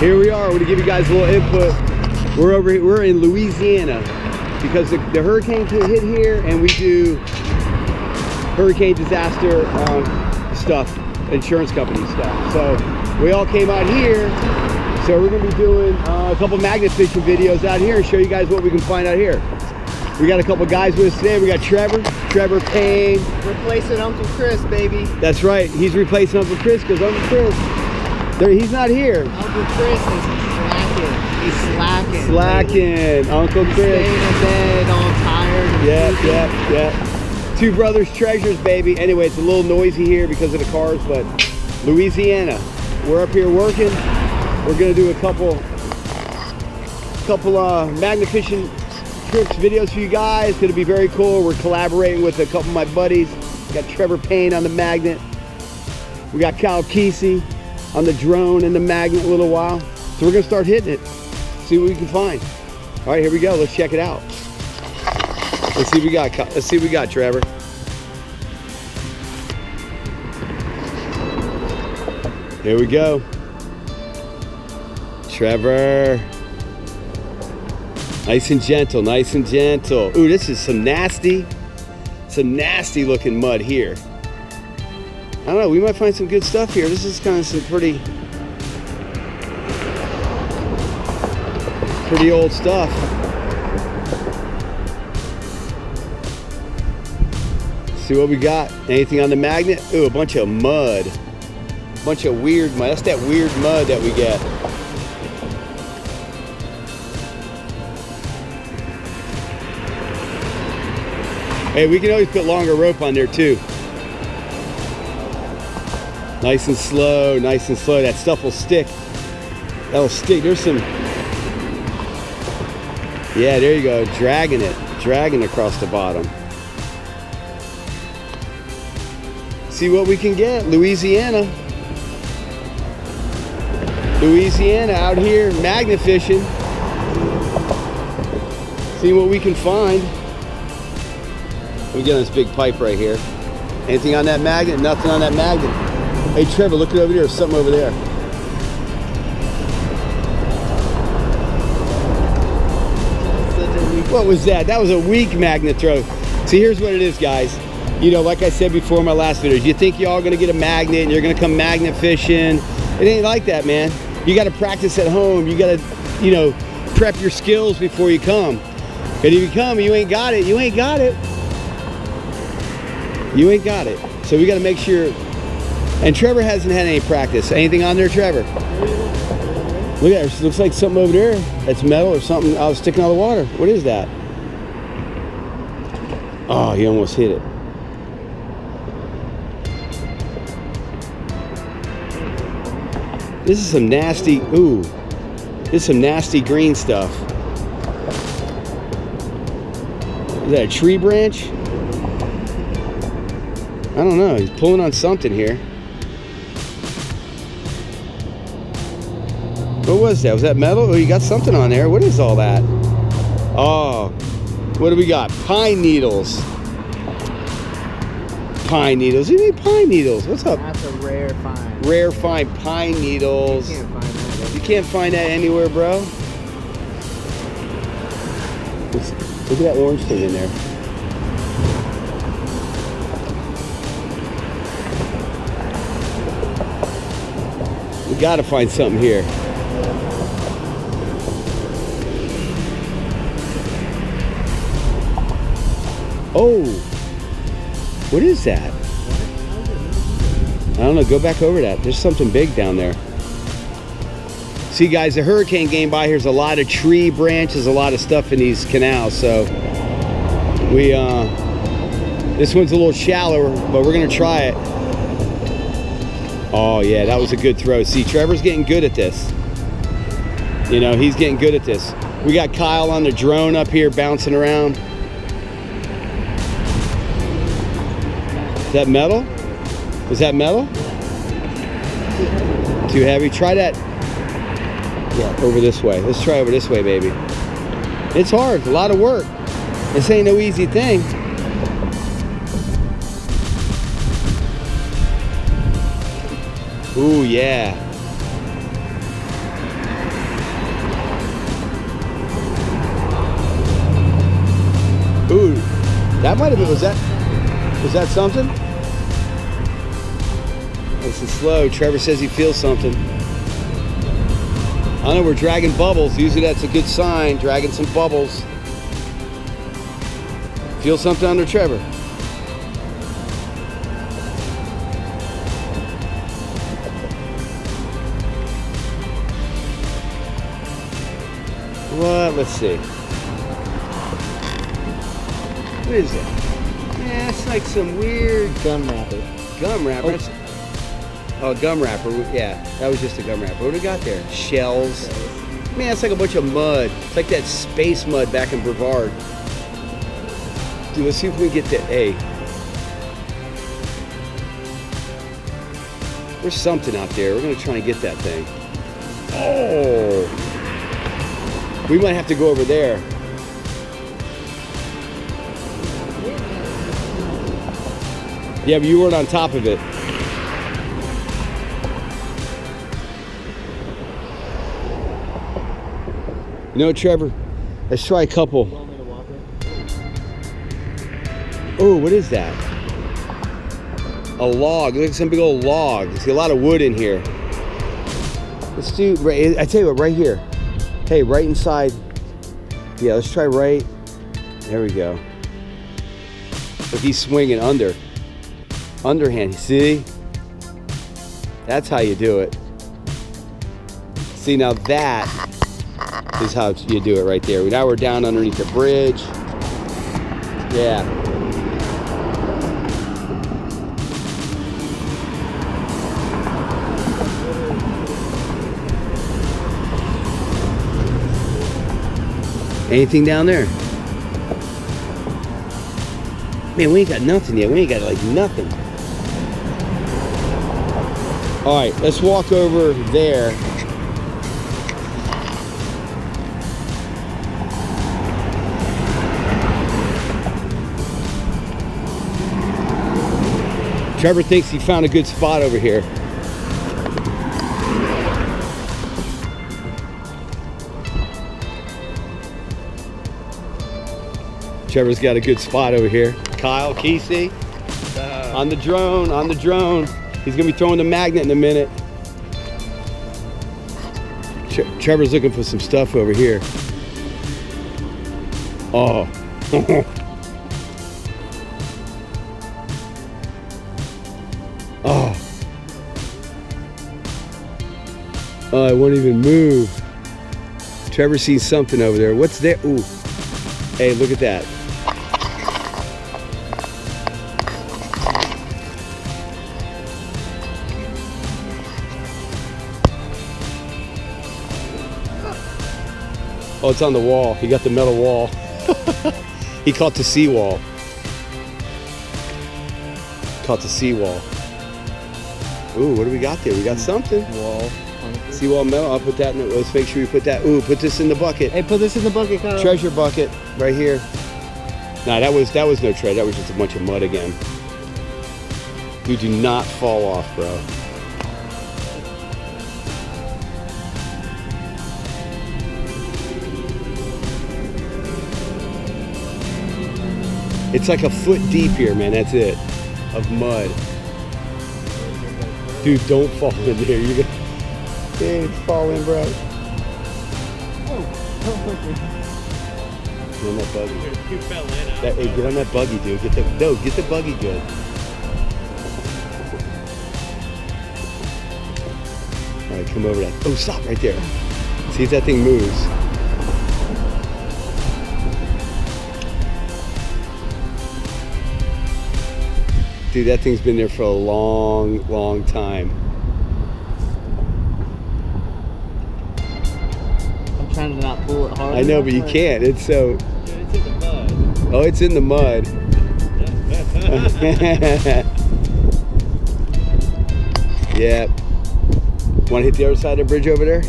Here we are. We're gonna give you guys a little input. We're in Louisiana because the hurricane hit here, and we do hurricane disaster stuff, insurance company stuff. So we all came out here. So we're gonna be doing a couple magnet fishing videos out here and show you guys what we can find out here. We got a couple guys with us today. We got Trevor Payne. Replacing Uncle Chris, baby. That's right. He's replacing Uncle Chris because Uncle Chris, he's not here. Uncle Chris is slacking. He's slacking. Slacking. Uncle Chris. Staying in bed, all tired. Yep. Two brothers treasures, baby. Anyway, it's a little noisy here because of the cars, but Louisiana. We're up here working. We're gonna do a couple magnet fishing trips videos for you guys. It's gonna be very cool. We're collaborating with a couple of my buddies. We got Trevor Payne on the magnet. We got Kyle Kesey on the drone and the magnet in a little while. So we're gonna start hitting it, see what we can find. All right, here we go. Let's check it out. Let's see what we got. Let's see what we got, Trevor. Here we go. Trevor. Nice and gentle, nice and gentle. Ooh, this is some nasty looking mud here. I don't know, we might find some good stuff here. This is kind of some pretty old stuff. See what we got. Anything on the magnet? Ooh, a bunch of mud. A bunch of weird mud. That's that weird mud that we get. Hey, we can always put longer rope on there too. Nice and slow, nice and slow. That stuff will stick. That'll stick. There's some, yeah, there you go. Dragging across the bottom. See what we can get. Louisiana out here magnet fishing. See what we can find. We get on this big pipe right here. Anything on that magnet? Nothing on that magnet. Hey Trevor, look it over there. There's something over there. What was that? That was a weak magnet throw. See, here's what it is, guys. You know, like I said before in my last videos, you think y'all gonna get a magnet and you're gonna come magnet fishing. It ain't like that, man. You gotta practice at home. You gotta, you know, prep your skills before you come. But if you come, you ain't got it. You ain't got it. You ain't got it. So we got to make sure. And Trevor hasn't had any practice. Anything on there, Trevor? Look at it. Looks like something over there. That's metal or something. I was sticking out of the water. What is that? Oh, he almost hit it. This is some nasty. Ooh. This is some nasty green stuff. Is that a tree branch? I don't know, he's pulling on something here. What was that? Was that metal? Oh, you got something on there. What is all that? Oh, what do we got? Pine needles. Pine needles. You need pine needles. What's up? That's a rare find. Rare find, pine needles. You can't find that. You can't find that anywhere, bro. Look at that orange thing in there. We gotta find something here. Oh, what is that? I don't know, go back over that. There's something big down there. See guys, the hurricane came by. Here's a lot of tree branches, a lot of stuff in these canals. So we, this one's a little shallower, but we're gonna try it. Oh yeah, that was a good throw. See, Trevor's getting good at this. You know, he's getting good at this. We got Kyle on the drone up here bouncing around. Is that metal? Was that metal? Too heavy? Try that. Yeah, over this way. Let's try over this way, baby. It's hard, a lot of work. This ain't no easy thing. Ooh, yeah. That might have been, was that something? This is slow. Trevor says he feels something. I know we're dragging bubbles. Usually that's a good sign, dragging some bubbles. Feel something under Trevor? What? Let's see. What is it? Yeah, it's like some weird Gum wrapper. gum wrapper. Oh, gum wrapper. Yeah, that was just a gum wrapper. What do we got there? Shells. Man, it's like a bunch of mud. It's like that space mud back in Brevard. Dude, let's see if we can get that. Hey. There's something out there. We're going to try and get that thing. Oh. We might have to go over there. Yeah, but you weren't on top of it. You know what, Trevor? Let's try a couple. Oh, what is that? A log. Look at some big old log. See a lot of wood in here. Let's do, I tell you what, right here. Hey, right inside. Yeah, let's try right. There we go. Look, he's swinging under. Underhand, see? That's how you do it. See, now that is how you do it right there. Now we're down underneath the bridge. Yeah. Anything down there? Man, we ain't got nothing yet. We ain't got like nothing. All right, let's walk over there. Trevor thinks he found a good spot over here. Trevor's got a good spot over here. Kyle, Kesey, on the drone, on the drone. He's gonna be throwing the magnet in a minute. Trevor's looking for some stuff over here. Oh. Oh. Oh, it won't even move. Trevor sees something over there. What's there? Ooh. Hey, look at that. Oh, it's on the wall. He got the metal wall. He caught the seawall. Caught the seawall. Ooh, what do we got there? We got something. Wall. Seawall metal. I'll put that in. Let's make sure we put that. Ooh, put this in the bucket. Hey, put this in the bucket, Kyle. Treasure bucket right here. Nah, that was no treasure. That was just a bunch of mud again. You do not fall off, bro. It's like a foot deep here, man. That's it. Of mud. Dude, don't fall in there. You're gonna fall in, bro. Get on that buggy. You fell in. Hey, get on that buggy, dude. Get the buggy good. All right, come over that. Oh, stop right there. See if that thing moves. Dude, that thing's been there for a long, long time. I'm trying to not pull it hard. I know, but you can't. It's so. It's in the mud. Oh, it's in the mud. Yeah. Want to hit the other side of the bridge over there?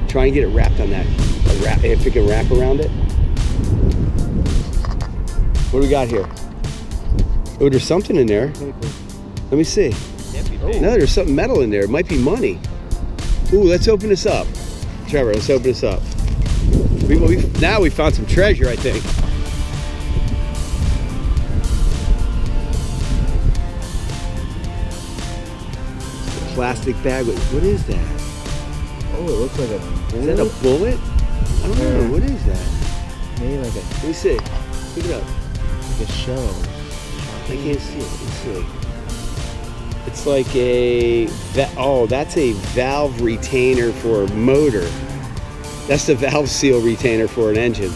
Try and get it wrapped on that. If it can wrap around it. What do we got here? Oh, there's something in there. Let me see. No, there's something metal in there. It might be money. Ooh, let's open this up. Trevor, let's open this up. Now we found some treasure, I think. plastic bag. What is that? Oh, it looks like a bullet. Is that a bullet? I don't know. Yeah. What is that? Maybe like Let me see. Pick it up. a shell. I can't see it. Let's see. It's like a, oh, that's a valve retainer for a motor. That's the valve seal retainer for an engine.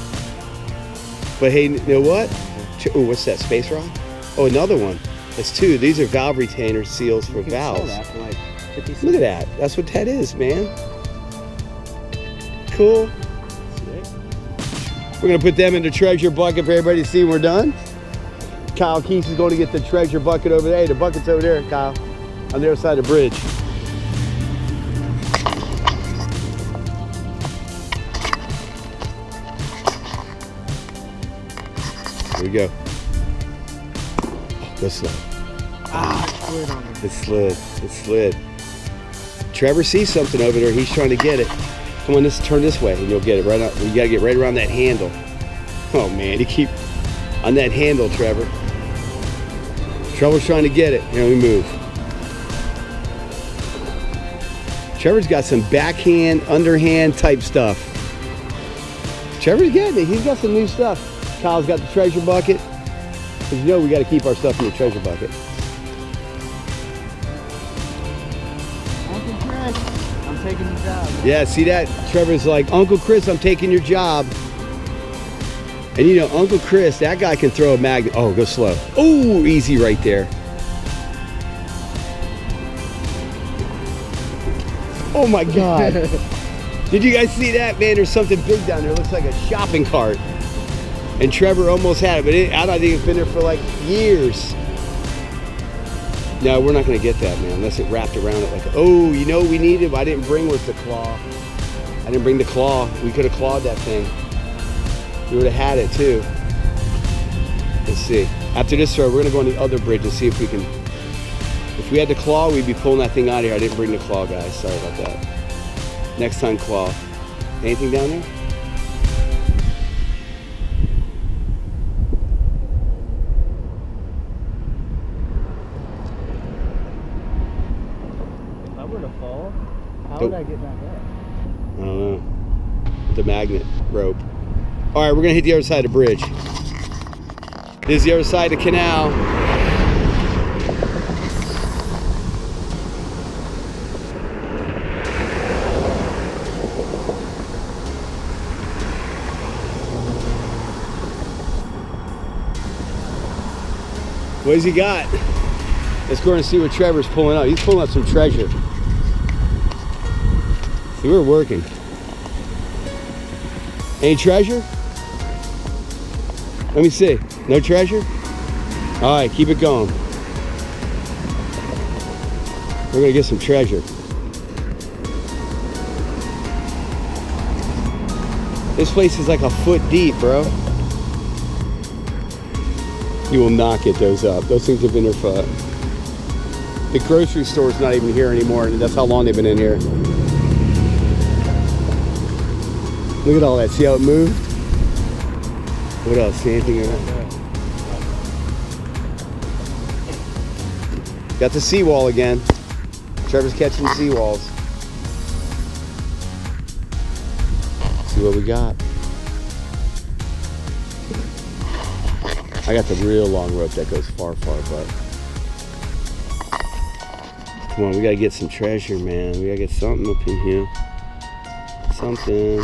But hey, you know what? Oh, what's that, space rock? Oh, another one. That's two. These are valve retainer seals for You can sell valves. that for like 50 cents. Look at that. That's what that is, man. Cool. We're gonna put them in the treasure bucket for everybody to see when we're done. Kyle Keith is going to get the treasure bucket over there. Hey, the bucket's over there, Kyle, on the other side of the bridge. There we go. Oh, go slow. It slid. It slid. Trevor sees something over there. He's trying to get it. Come on, turn this way, and you'll get it right up. You gotta get right around that handle. Oh man, you keep on that handle, Trevor. Trevor's trying to get it. Here, we move. Trevor's got some backhand, underhand type stuff. Trevor's getting it. He's got some new stuff. Kyle's got the treasure bucket. Because you know we got to keep our stuff in the treasure bucket. Uncle Chris, I'm taking your job. Yeah, see that? Trevor's like, Uncle Chris, I'm taking your job. And you know, Uncle Chris, that guy can throw a magnet. Oh, go slow. Oh, easy right there. Oh my God. Did you guys see that? Man, there's something big down there. It looks like a shopping cart. And Trevor almost had it, but I don't think it's been there for like years. No, we're not gonna get that, man, unless it wrapped around it like, oh, you know what we needed? What I didn't bring was the claw. I didn't bring the claw. We could have clawed that thing. We would have had it too. Let's see. After this story, we're gonna go on the other bridge and see if we can. If we had the claw, we'd be pulling that thing out of here. I didn't bring the claw, guys. Sorry about that. Next time, claw. Anything down there? If I were to fall, how Nope. would I get back up? I don't know. The magnet rope. All right, we're gonna hit the other side of the bridge. This is the other side of the canal. What has he got? Let's go and see what Trevor's pulling out. He's pulling up some treasure. See, we're working. Any treasure? Let me see. No treasure? All right, keep it going. We're gonna get some treasure. This place is like a foot deep, bro. You will not get those up. Those things have been there for. The grocery store's not even here anymore, and that's how long they've been in here. Look at all that. See how it moved? What else? See anything in that? Got the seawall again. Trevor's catching seawalls. See what we got. I got the real long rope that goes far, far, but come on, we gotta get some treasure, man. We gotta get something up in here. Something.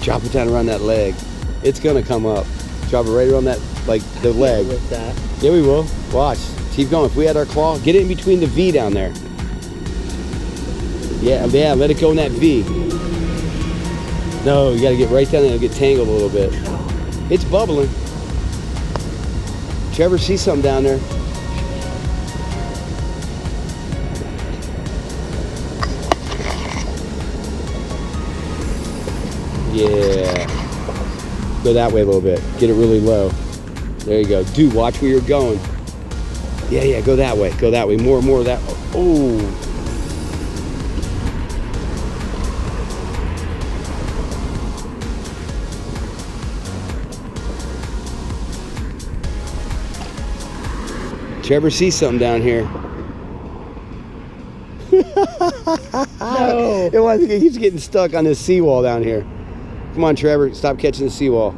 Drop it down around that leg. It's gonna come up. Drop it right around that, like the leg. With that. Yeah, we will. Watch. Keep going. If we had our claw, get it in between the V down there. Yeah, let it go in that V. No, you gotta get right down there and get tangled a little bit. It's bubbling. Trevor sees something down there. Yeah. Go that way a little bit. Get it really low. There you go. Dude, watch where you're going. Yeah, go that way. Go that way. More of that. Oh. Trevor sees something down here. No. It was, he's getting stuck on this seawall down here. Come on, Trevor, stop catching the seawall.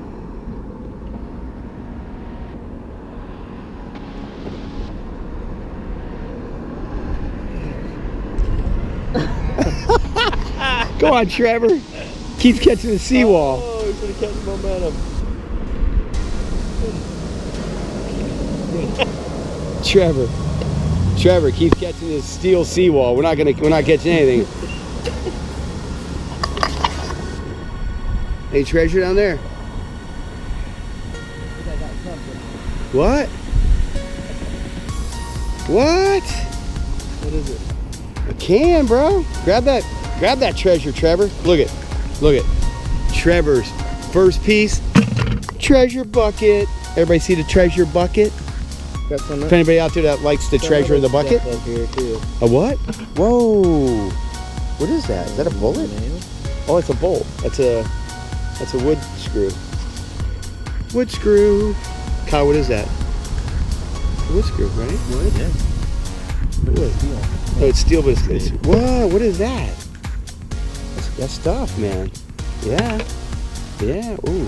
Go on, Trevor. Keeps catching the seawall. Oh, he's gonna catch momentum. Trevor keeps catching this steel seawall. We're not catching anything. Any treasure down there? What? What? What is it? A can, bro. Grab that treasure, Trevor. Look it. Trevor's first piece. Treasure bucket. Everybody see the treasure bucket? Got some If anybody out there that likes the treasure in the bucket. up here too. A what? Whoa. What is that? Is that a bullet? Oh, it's a bolt. That's a wood screw. Wood screw. Kyle, what is that? A wood screw, right? Wood? Yeah. Wood. Steel. No, it's steel, but it's whoa, what is that? That's stuff, man. Yeah. Ooh.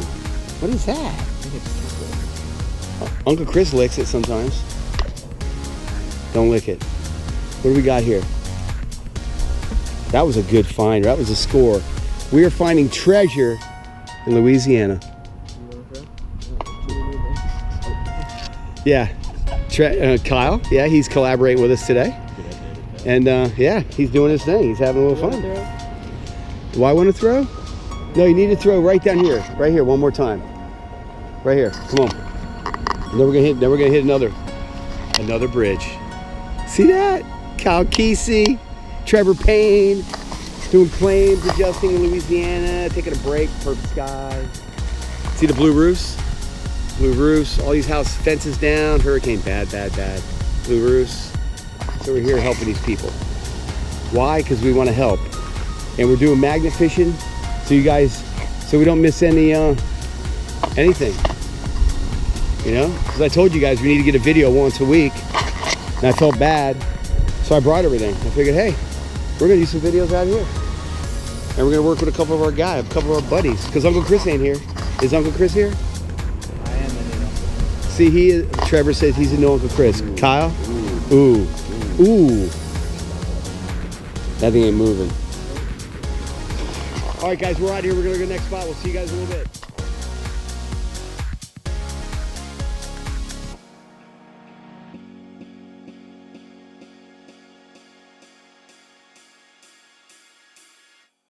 What is that? I think it's Uncle Chris licks it sometimes. Don't lick it. What do we got here? That was a good find. That was a score. We are finding treasure in Louisiana. Yeah. Kyle, yeah, he's collaborating with us today. And yeah, he's doing his thing. He's having a little fun. Do I want to throw? No, you need to throw right down here. Right here, one more time. Right here. Come on. And then we're gonna hit another bridge. See that? Kyle Kesey, Trevor Payne, doing claims adjusting in Louisiana, taking a break, perfect sky. See the blue roofs? Blue roofs, all these house fences down, hurricane bad. Blue roofs. So we're here helping these people. Why? Because we want to help. And we're doing magnet fishing so we don't miss anything. You know? Because I told you guys we need to get a video once a week. And I felt bad. So I brought everything. I figured, hey, we're going to do some videos out here. And we're going to work with a couple of our guys, a couple of our buddies. Because Uncle Chris ain't here. Is Uncle Chris here? I am in it. See, Trevor says he's a no Uncle Chris. Kyle? Ooh. That thing ain't moving. All right, guys, we're out here. We're going to go to the next spot. We'll see you guys in a little bit.